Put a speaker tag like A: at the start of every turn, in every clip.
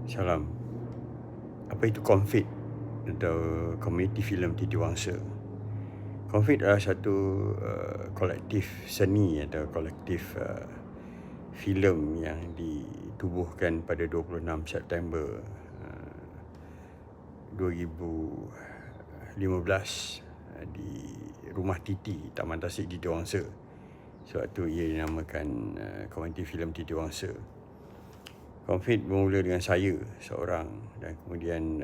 A: Salam. Apa itu Confit atau Komuniti Filem Titiwangsa? Confit adalah satu kolektif seni atau kolektif filem yang ditubuhkan pada 26 September 2015 di Rumah Titi, Taman Tasik Titiwangsa. Sebab itu ia dinamakan Komuniti Filem Titiwangsa. Confit bermula dengan saya seorang dan kemudian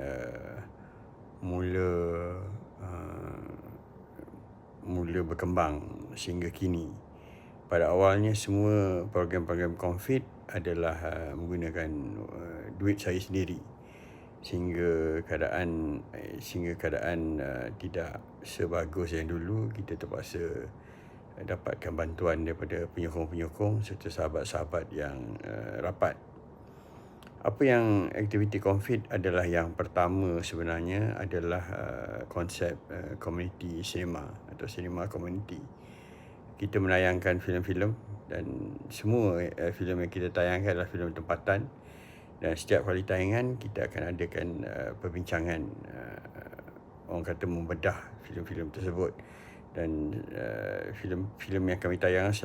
A: mula berkembang sehingga kini. Pada awalnya semua program-program Confit adalah menggunakan duit saya sendiri sehingga keadaan tidak sebagus yang dulu. Kita terpaksa dapatkan bantuan daripada penyokong-penyokong serta sahabat-sahabat yang rapat. Apa yang aktiviti Confit adalah, yang pertama sebenarnya adalah konsep community cinema atau cinema community. Kita menayangkan filem-filem dan semua filem yang kita tayangkan adalah filem tempatan, dan setiap kali tayangan kita akan adakan perbincangan, orang kata membedah filem-filem tersebut. Dan filem-filem yang kami tayangkan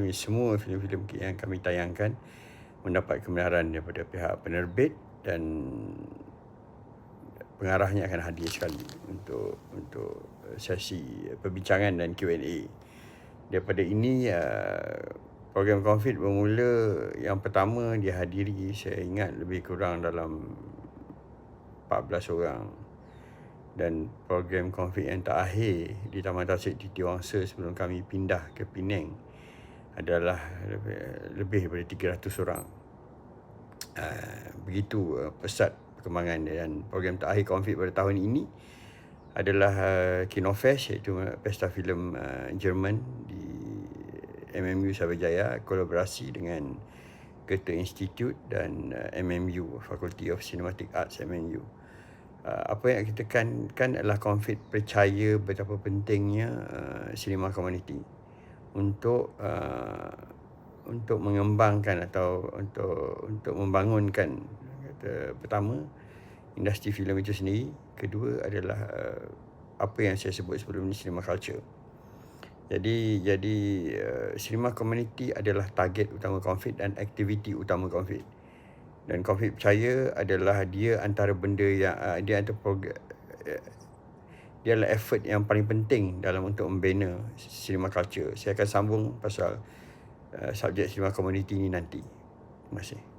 A: semua filem-filem yang kami tayangkan mendapat kebenaran daripada pihak penerbit, dan pengarahnya akan hadir sekali untuk sesi perbincangan dan Q&A. Daripada ini program Confit bermula. Yang pertama dihadiri, saya ingat, lebih kurang dalam 14 orang. Dan program Confit yang terakhir di Taman Tasik Titiwangsa sebelum kami pindah ke Penang adalah lebih daripada 300 orang. Begitu pesat perkembangan. Dan program terakhir Confit pada tahun ini adalah Kinofest, iaitu pesta filem Jerman di MMU Sarawak, kolaborasi dengan Goethe Institute dan MMU, Faculty of Cinematic Arts MMU. Apa yang kita kan adalah Confit percaya betapa pentingnya cinema community untuk mengembangkan atau untuk membangunkan, pertama, industri filem itu sendiri. Kedua adalah apa yang saya sebut sebelum ini, cinema culture. Jadi cinema community adalah target utama Confit dan aktiviti utama Confit. Dan Confit percaya adalah dia antara benda yang dia adalah effort yang paling penting dalam untuk membina cinema culture. Saya akan sambung pasal subjek cinema community ini nanti. Terima kasih.